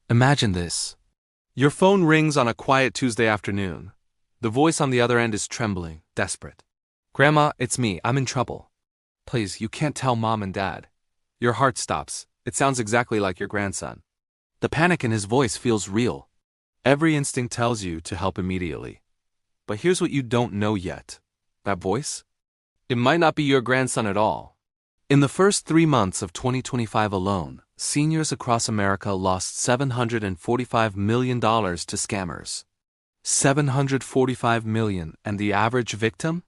Imagine this. Your phone rings on a quiet Tuesday afternoon. The voice on the other end is trembling, desperate. "Grandma, it's me. I'm in trouble. Please, you can't tell mom and dad." Your heart stops. It sounds exactly like your grandson. The panic in his voice feels real. Every instinct tells you to help immediately. But here's what you don't know yet. That voice? It might not be your grandson at all. In the first 3 months of 2025 alone, seniors across America lost $745 million to scammers. $745 million, and the average victim?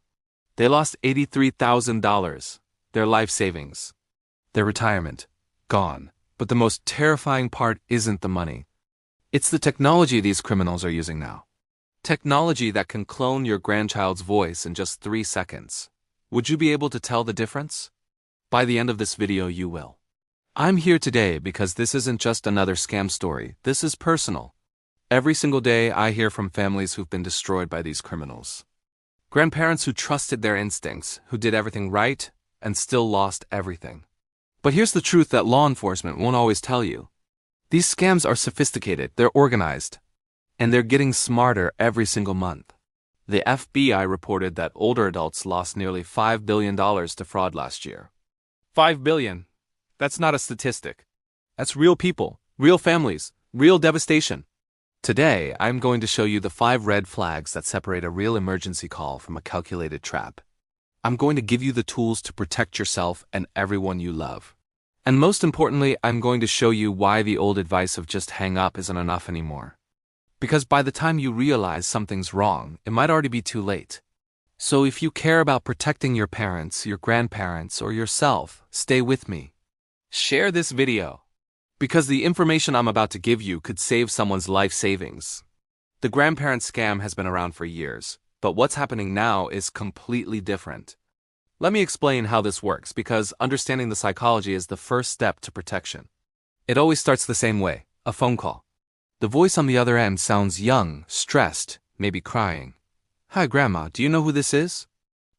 They lost $83,000, their life savings. Their retirement, gone. But the most terrifying part isn't the money. It's the technology these criminals are using now. Technology that can clone your grandchild's voice in just 3 seconds. Would you be able to tell the difference? By the end of this video, you will. I'm here today because this isn't just another scam story. This is personal. Every single day, I hear from families who've been destroyed by these criminals. Grandparents who trusted their instincts, who did everything right, and still lost everything. But here's the truth that law enforcement won't always tell you. These scams are sophisticated, they're organized, and they're getting smarter every single month. The FBI reported that older adults lost nearly $5 billion to fraud last year. $5 billion. That's not a statistic. That's real people, real families, real devastation. Today, I'm going to show you the 5 red flags that separate a real emergency call from a calculated trap. I'm going to give you the tools to protect yourself and everyone you love. And most importantly, I'm going to show you why the old advice of just hang up isn't enough anymore. Because by the time you realize something's wrong, it might already be too late. So if you care about protecting your parents, your grandparents, or yourself, stay with me. Share this video. Because the information I'm about to give you could save someone's life savings. The grandparent scam has been around for years, but what's happening now is completely different. Let me explain how this works, because understanding the psychology is the first step to protection. It always starts the same way, a phone call. The voice on the other end sounds young, stressed, maybe crying. "Hi, Grandma, do you know who this is?"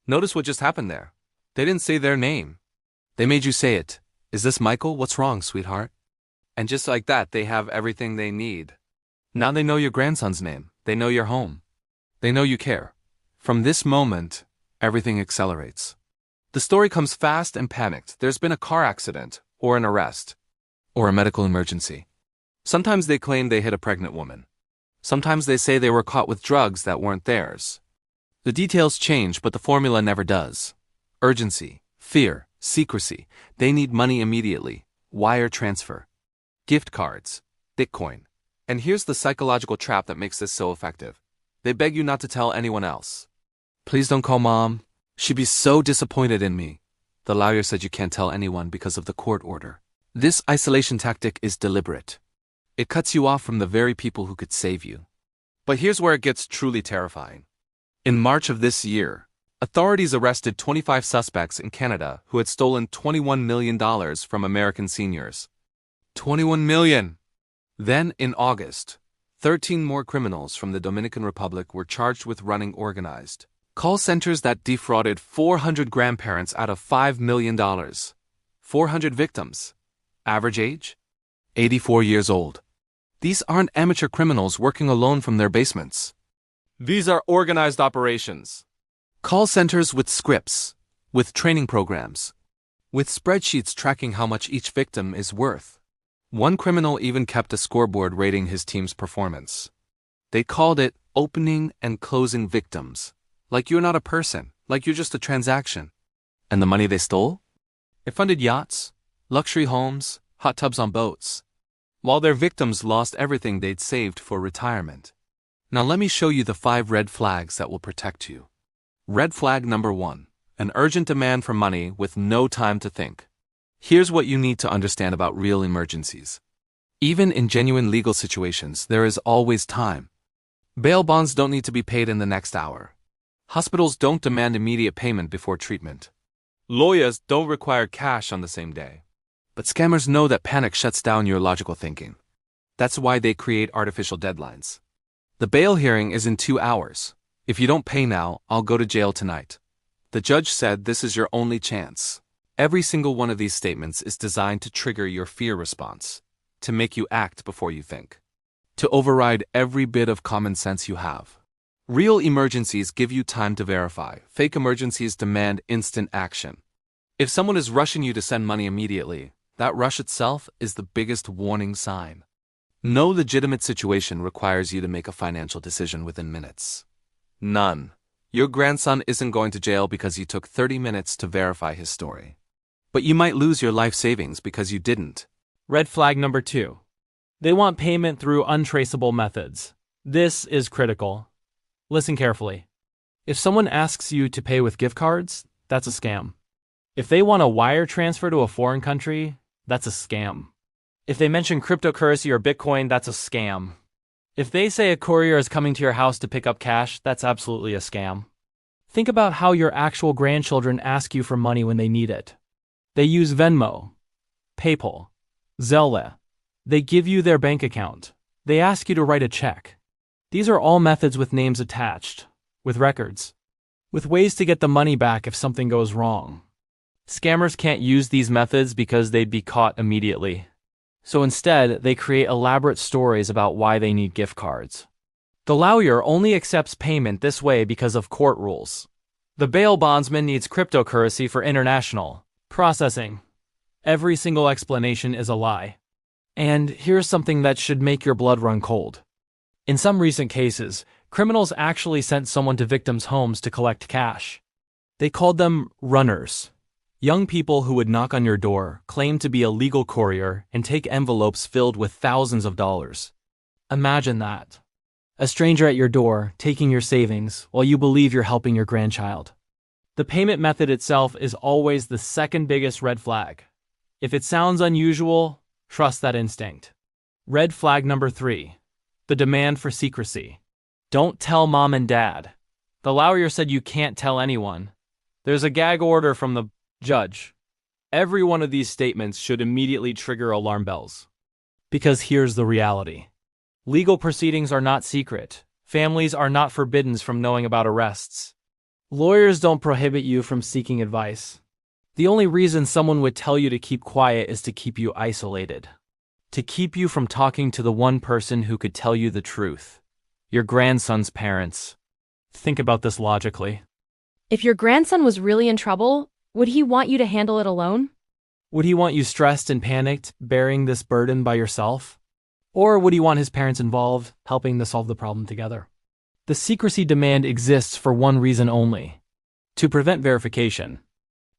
Notice what just happened there. They didn't say their name. They made you say it. "Is this Michael? What's wrong, sweetheart?" And just like that, they have everything they need. Now they know your grandson's name. They know your home. They know you care. From this moment, everything accelerates. The story comes fast and panicked. There's been a car accident, or an arrest, or a medical emergency. Sometimes they claim they hit a pregnant woman. Sometimes they say they were caught with drugs that weren't theirs. The details change, but the formula never does. Urgency, fear, secrecy. They need money immediately. Wire transfer. Gift cards. Bitcoin. And here's the psychological trap that makes this so effective. They beg you not to tell anyone else. "Please don't call Mom. She'd be so disappointed in me." The lawyer said you can't tell anyone because of the court order. This isolation tactic is deliberate. It cuts you off from the very people who could save you. But here's where it gets truly terrifying. In March of this year, authorities arrested 25 suspects in Canada who had stolen $21 million from American seniors. 21 million! Then, in August, 13 more criminals from the Dominican Republic were charged with running organized call centers that defrauded 400 grandparents out of $5 million. 400 victims. Average age? 84 years old. These aren't amateur criminals working alone from their basements. These are organized operations. Call centers with scripts, with training programs, with spreadsheets tracking how much each victim is worth. One criminal even kept a scoreboard rating his team's performance. They called it opening and closing victims. Like you're not a person, like you're just a transaction. And the money they stole? It funded yachts, luxury homes, hot tubs on boats, while their victims lost everything they'd saved for retirement. Now let me show you the 5 red flags that will protect you. Red flag number 1. An urgent demand for money with no time to think. Here's what you need to understand about real emergencies. Even in genuine legal situations, there is always time. Bail bonds don't need to be paid in the next hour. Hospitals don't demand immediate payment before treatment. Lawyers don't require cash on the same day. But scammers know that panic shuts down your logical thinking. That's why they create artificial deadlines. The bail hearing is in 2 hours. If you don't pay now, I'll go to jail tonight. The judge said this is your only chance. Every single one of these statements is designed to trigger your fear response. to make you act before you think, to override every bit of common sense you have. Real emergencies give you time to verify. Fake emergencies demand instant action. If someone is rushing you to send money immediately, that rush itself is the biggest warning sign. No legitimate situation requires you to make a financial decision within minutes. None. Your grandson isn't going to jail because you took 30 minutes to verify his story. But you might lose your life savings because you didn't. Red flag number 2. They want payment through untraceable methods. This is critical. Listen carefully. If someone asks you to pay with gift cards, that's a scam. If they want a wire transfer to a foreign country, that's a scam. If they mention cryptocurrency or Bitcoin, that's a scam. If they say a courier is coming to your house to pick up cash, that's absolutely a scam. Think about how your actual grandchildren ask you for money when they need it. They use Venmo, PayPal, Zelle. They give you their bank account. They ask you to write a check. These are all methods with names attached, with records, with ways to get the money back if something goes wrong. Scammers can't use these methods because they'd be caught immediately. So instead, they create elaborate stories about why they need gift cards. The lawyer only accepts payment this way because of court rules. The bail bondsman needs cryptocurrency for international processing. Every single explanation is a lie. And here's something that should make your blood run cold. In some recent cases, criminals actually sent someone to victims' homes to collect cash. They called them runners. Young people who would knock on your door, claim to be a legal courier, and take envelopes filled with thousands of dollars. Imagine that. A stranger at your door, taking your savings, while you believe you're helping your grandchild. The payment method itself is always the second biggest red flag. If it sounds unusual, trust that instinct. Red flag number 3. The demand for secrecy. Don't tell mom and dad. The lawyer said you can't tell anyone. There's a gag order from the judge. Every one of these statements should immediately trigger alarm bells. Because here's the reality. Legal proceedings are not secret. Families are not forbidden from knowing about arrests. Lawyers don't prohibit you from seeking advice. The only reason someone would tell you to keep quiet is to keep you isolated. To keep you from talking to the one person who could tell you the truth. Your grandson's parents. Think about this logically. If your grandson was really in trouble, would he want you to handle it alone? Would he want you stressed and panicked, bearing this burden by yourself? Or would he want his parents involved, helping to solve the problem together? The secrecy demand exists for one reason only: to prevent verification.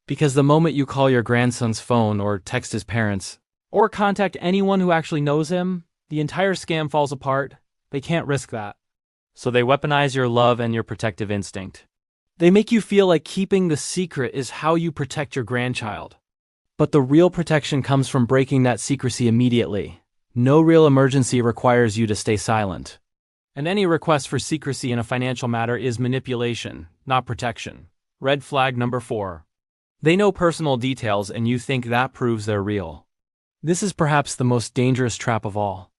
Because the moment you call your grandson's phone or text his parents, or contact anyone who actually knows him, the entire scam falls apart. They can't risk that. So they weaponize your love and your protective instinct. They make you feel like keeping the secret is how you protect your grandchild. But the real protection comes from breaking that secrecy immediately. No real emergency requires you to stay silent. And any request for secrecy in a financial matter is manipulation, not protection. Red flag number 4. They know personal details and you think that proves they're real. This is perhaps the most dangerous trap of all.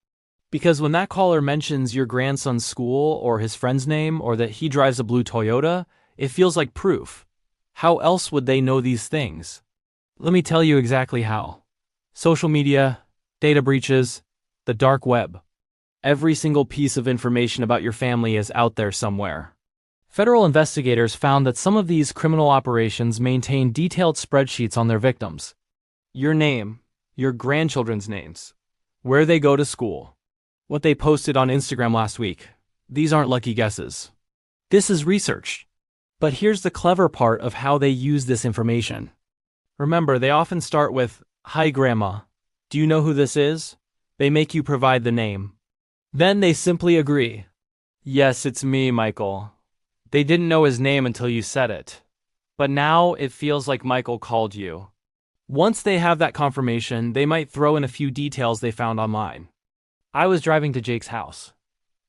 Because when that caller mentions your grandson's school or his friend's name or that he drives a blue Toyota, it feels like proof. How else would they know these things? Let me tell you exactly how. Social media, data breaches, the dark web. Every single piece of information about your family is out there somewhere. Federal investigators found that some of these criminal operations maintain detailed spreadsheets on their victims. Your name, your grandchildren's names, where they go to school, what they posted on Instagram last week. These aren't lucky guesses. This is research. But here's the clever part of how they use this information. Remember, they often start with, "Hi Grandma, do you know who this is?" They make you provide the name. Then they simply agree. "Yes, it's me, Michael." They didn't know his name until you said it. But now it feels like Michael called you. Once they have that confirmation, they might throw in a few details they found online. "I was driving to Jake's house."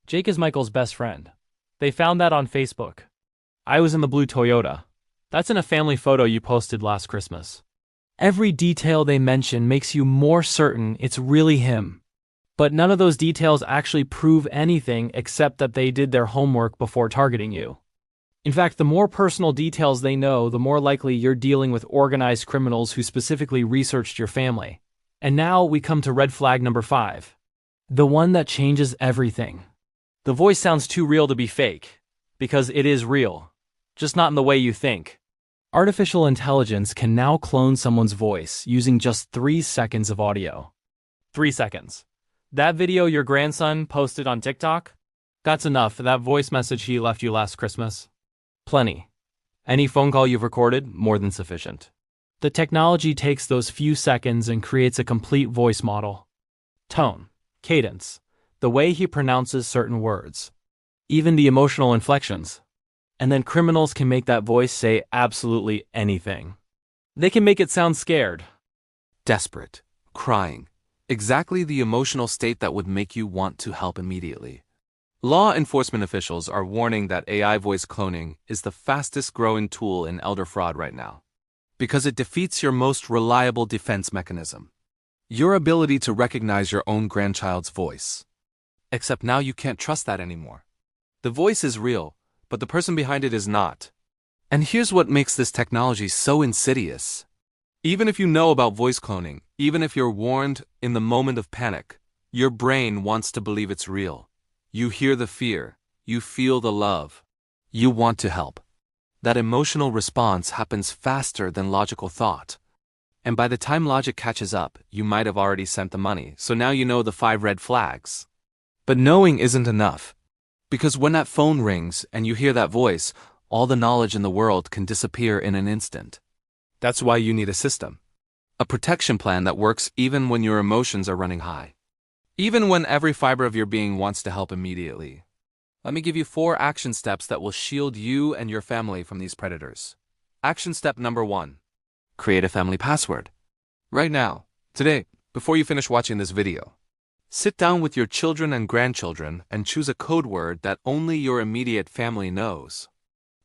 Jake is Michael's best friend. They found that on Facebook. "I was in the blue Toyota." That's in a family photo you posted last Christmas. Every detail they mention makes you more certain it's really him. But none of those details actually prove anything except that they did their homework before targeting you. In fact, the more personal details they know, the more likely you're dealing with organized criminals who specifically researched your family. And now we come to red flag number 5. The one that changes everything. The voice sounds too real to be fake, because it is real, just not in the way you think. Artificial intelligence can now clone someone's voice using just 3 seconds of audio. 3 seconds. That video your grandson posted on TikTok? That's enough for that voice message he left you last Christmas. Plenty. Any phone call you've recorded? More than sufficient. The technology takes those few seconds and creates a complete voice model. Tone, cadence, the way he pronounces certain words, even the emotional inflections. And then criminals can make that voice say absolutely anything. They can make it sound scared, Desperate, crying, exactly the emotional state that would make you want to help immediately. Law enforcement officials are warning that AI voice cloning is the fastest growing tool in elder fraud right now, because it defeats your most reliable defense mechanism, your ability to recognize your own grandchild's voice. Except now you can't trust that anymore. The voice is real, but the person behind it is not. And here's what makes this technology so insidious. Even if you know about voice cloning, even if you're warned in the moment of panic, your brain wants to believe it's real. You hear the fear, you feel the love, you want to help. That emotional response happens faster than logical thought. And by the time logic catches up, you might have already sent the money, so now you know the 5 red flags. But knowing isn't enough. Because when that phone rings and you hear that voice, all the knowledge in the world can disappear in an instant. That's why you need a system. A protection plan that works even when your emotions are running high. Even when every fiber of your being wants to help immediately. Let me give you 4 action steps that will shield you and your family from these predators. Action step number 1. Create a family password. Right now, today, before you finish watching this video, sit down with your children and grandchildren and choose a code word that only your immediate family knows.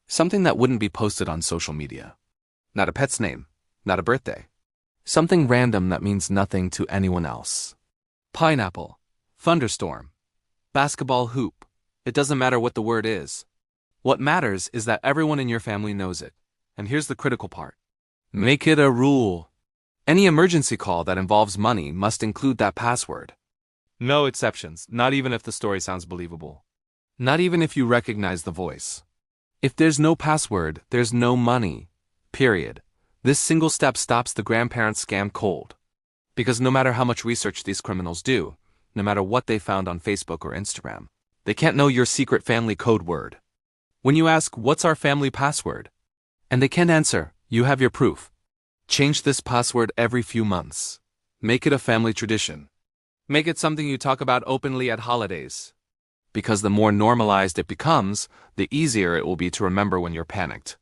Something that wouldn't be posted on social media. Not a pet's name, not a birthday. Something random that means nothing to anyone else. Pineapple, thunderstorm, basketball hoop. It doesn't matter what the word is. What matters is that everyone in your family knows it. And here's the critical part. Make it a rule. Any emergency call that involves money must include that password. No exceptions, not even if the story sounds believable. Not even if you recognize the voice. If there's no password, there's no money. Period. This single step stops the grandparent scam cold. Because no matter how much research these criminals do, no matter what they found on Facebook or Instagram, they can't know your secret family code word. When you ask, "What's our family password?" and they can't answer, you have your proof. Change this password every few months. Make it a family tradition. Make it something you talk about openly at holidays. Because the more normalized it becomes, the easier it will be to remember when you're panicked.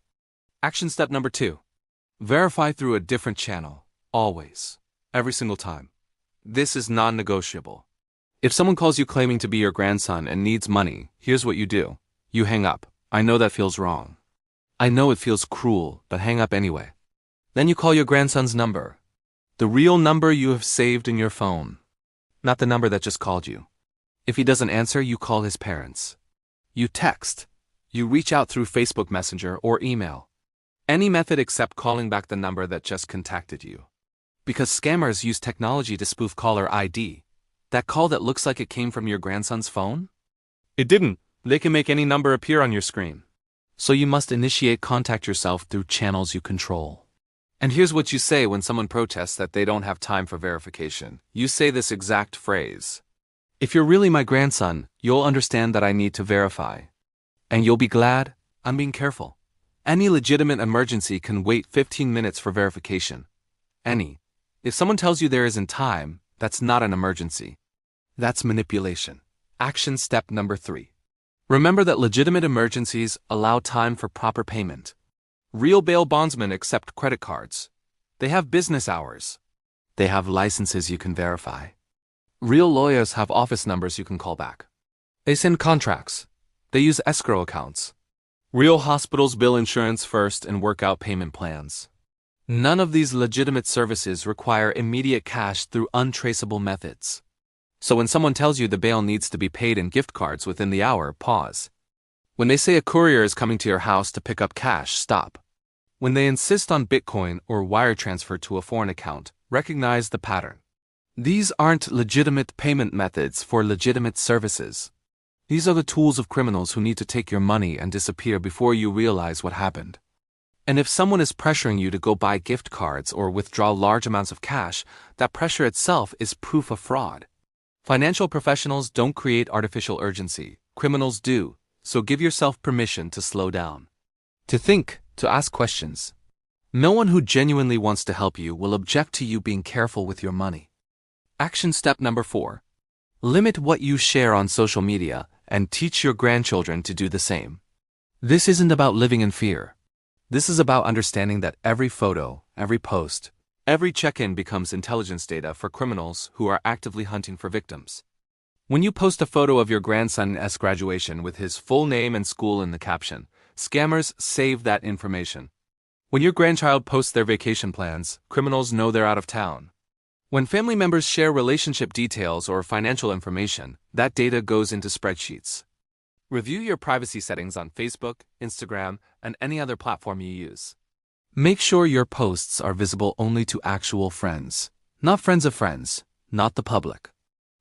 Action step number 2. Verify through a different channel. Always. Every single time. This is non-negotiable. If someone calls you claiming to be your grandson and needs money, here's what you do. You hang up. I know that feels wrong. I know it feels cruel, but hang up anyway. Then you call your grandson's number. The real number you have saved in your phone. Not the number that just called you. If he doesn't answer, you call his parents. You text. You reach out through Facebook Messenger or email. Any method except calling back the number that just contacted you. Because scammers use technology to spoof caller ID. That call that looks like it came from your grandson's phone? It didn't. They can make any number appear on your screen. So you must initiate contact yourself through channels you control. And here's what you say when someone protests that they don't have time for verification. You say this exact phrase. If you're really my grandson, you'll understand that I need to verify. And you'll be glad I'm being careful. Any legitimate emergency can wait 15 minutes for verification. Any. If someone tells you there isn't time, that's not an emergency. That's manipulation. Action step number 3. Remember that legitimate emergencies allow time for proper payment. Real bail bondsmen accept credit cards. They have business hours. They have licenses you can verify. Real lawyers have office numbers you can call back. They send contracts. They use escrow accounts. Real hospitals bill insurance first and work out payment plans. None of these legitimate services require immediate cash through untraceable methods. So when someone tells you the bail needs to be paid in gift cards within the hour, pause. When they say a courier is coming to your house to pick up cash, stop. When they insist on Bitcoin or wire transfer to a foreign account, recognize the pattern. These aren't legitimate payment methods for legitimate services. These are the tools of criminals who need to take your money and disappear before you realize what happened. And if someone is pressuring you to go buy gift cards or withdraw large amounts of cash, that pressure itself is proof of fraud. Financial professionals don't create artificial urgency. Criminals do, so give yourself permission to slow down. To think, to ask questions. No one who genuinely wants to help you will object to you being careful with your money. Action step number 4. Limit what you share on social media and teach your grandchildren to do the same. This isn't about living in fear. This is about understanding that every photo, every post, every check-in becomes intelligence data for criminals who are actively hunting for victims. When you post a photo of your grandson's graduation with his full name and school in the caption, scammers save that information. When your grandchild posts their vacation plans, criminals know they're out of town. When family members share relationship details or financial information, that data goes into spreadsheets. Review your privacy settings on Facebook, Instagram, and any other platform you use. Make sure your posts are visible only to actual friends, not friends of friends, not the public.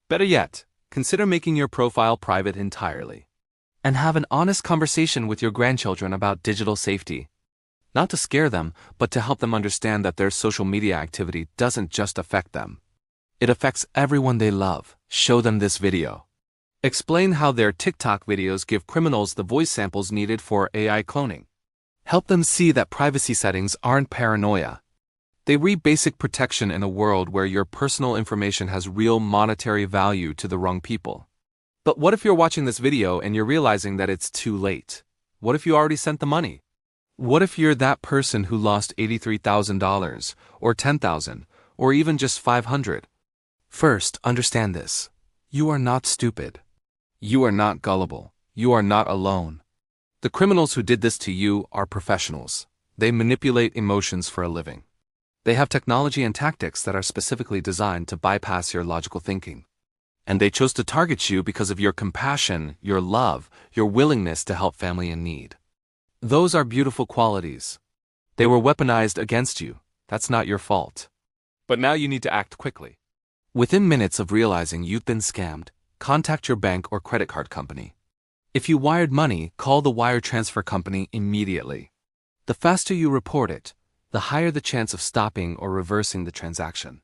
Better yet, consider making your profile private entirely. And have an honest conversation with your grandchildren about digital safety. Not to scare them, but to help them understand that their social media activity doesn't just affect them. It affects everyone they love. Show them this video. Explain how their TikTok videos give criminals the voice samples needed for AI cloning. Help them see that privacy settings aren't paranoia. They read basic protection in a world where your personal information has real monetary value to the wrong people. But what if you're watching this video and you're realizing that it's too late? What if you already sent the money? What if you're that person who lost $83,000, or $10,000, or even just $500? First, understand this. You are not stupid. You are not gullible. You are not alone. The criminals who did this to you are professionals. They manipulate emotions for a living. They have technology and tactics that are specifically designed to bypass your logical thinking. And they chose to target you because of your compassion, your love, your willingness to help family in need. Those are beautiful qualities. They were weaponized against you. That's not your fault. But now you need to act quickly. Within minutes of realizing you've been scammed, contact your bank or credit card company. If you wired money, call the wire transfer company immediately. The faster you report it, the higher the chance of stopping or reversing the transaction.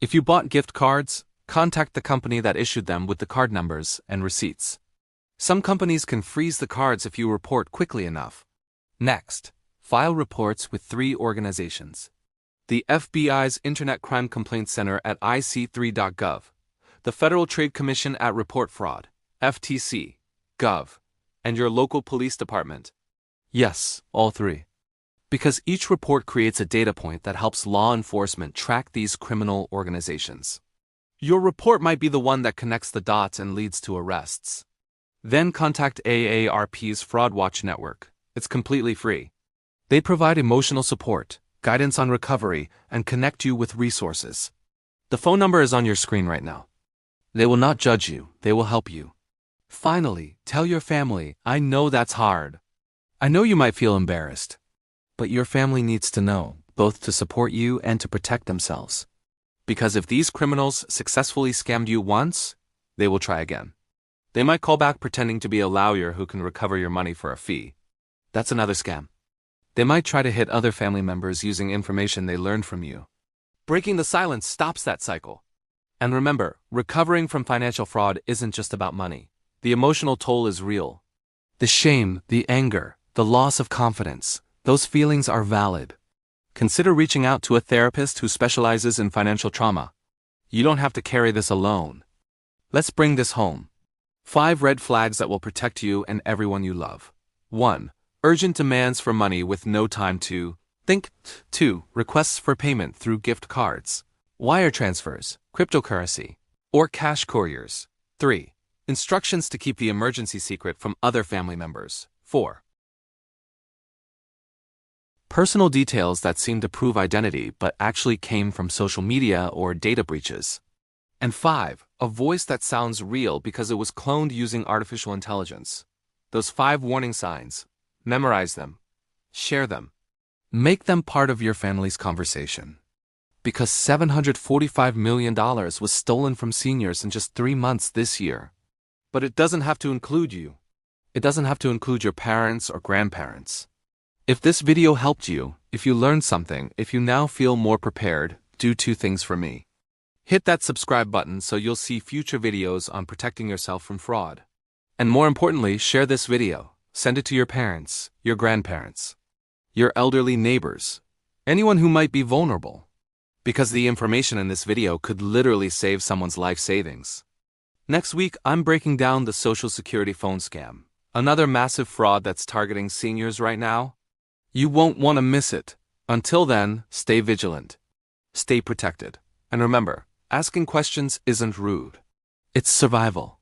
If you bought gift cards, contact the company that issued them with the card numbers and receipts. Some companies can freeze the cards if you report quickly enough. Next, file reports with 3 organizations. The FBI's Internet Crime Complaint Center at ic3.gov, the Federal Trade Commission at Report Fraud, FTC, Gov, and your local police department. Yes, all 3. Because each report creates a data point that helps law enforcement track these criminal organizations. Your report might be the one that connects the dots and leads to arrests. Then contact AARP's Fraud Watch Network. It's completely free. They provide emotional support, guidance on recovery, and connect you with resources. The phone number is on your screen right now. They will not judge you, they will help you. Finally, tell your family, I know that's hard. I know you might feel embarrassed. But your family needs to know, both to support you and to protect themselves. Because if these criminals successfully scammed you once, they will try again. They might call back pretending to be a lawyer who can recover your money for a fee. That's another scam. They might try to hit other family members using information they learned from you. Breaking the silence stops that cycle. And remember, recovering from financial fraud isn't just about money. The emotional toll is real. The shame, the anger, the loss of confidence, those feelings are valid. Consider reaching out to a therapist who specializes in financial trauma. You don't have to carry this alone. Let's bring this home. 5 red flags that will protect you and everyone you love. 1. Urgent demands for money with no time to think. 2. Requests for payment through gift cards, wire transfers, cryptocurrency, or cash couriers. 3. Instructions to keep the emergency secret from other family members. 4. Personal details that seem to prove identity but actually came from social media or data breaches. And 5. A voice that sounds real because it was cloned using artificial intelligence. Those 5 warning signs. Memorize them. Share them. Make them part of your family's conversation. because $745 million was stolen from seniors in just 3 months this year. But it doesn't have to include you. It doesn't have to include your parents or grandparents. If this video helped you, if you learned something, if you now feel more prepared, do 2 things for me. Hit that subscribe button so you'll see future videos on protecting yourself from fraud. And more importantly, share this video. Send it to your parents, your grandparents, your elderly neighbors, anyone who might be vulnerable. Because the information in this video could literally save someone's life savings. Next week, I'm breaking down the Social Security phone scam, another massive fraud that's targeting seniors right now. You won't want to miss it. Until then, stay vigilant, stay protected, and remember, asking questions isn't rude. It's survival.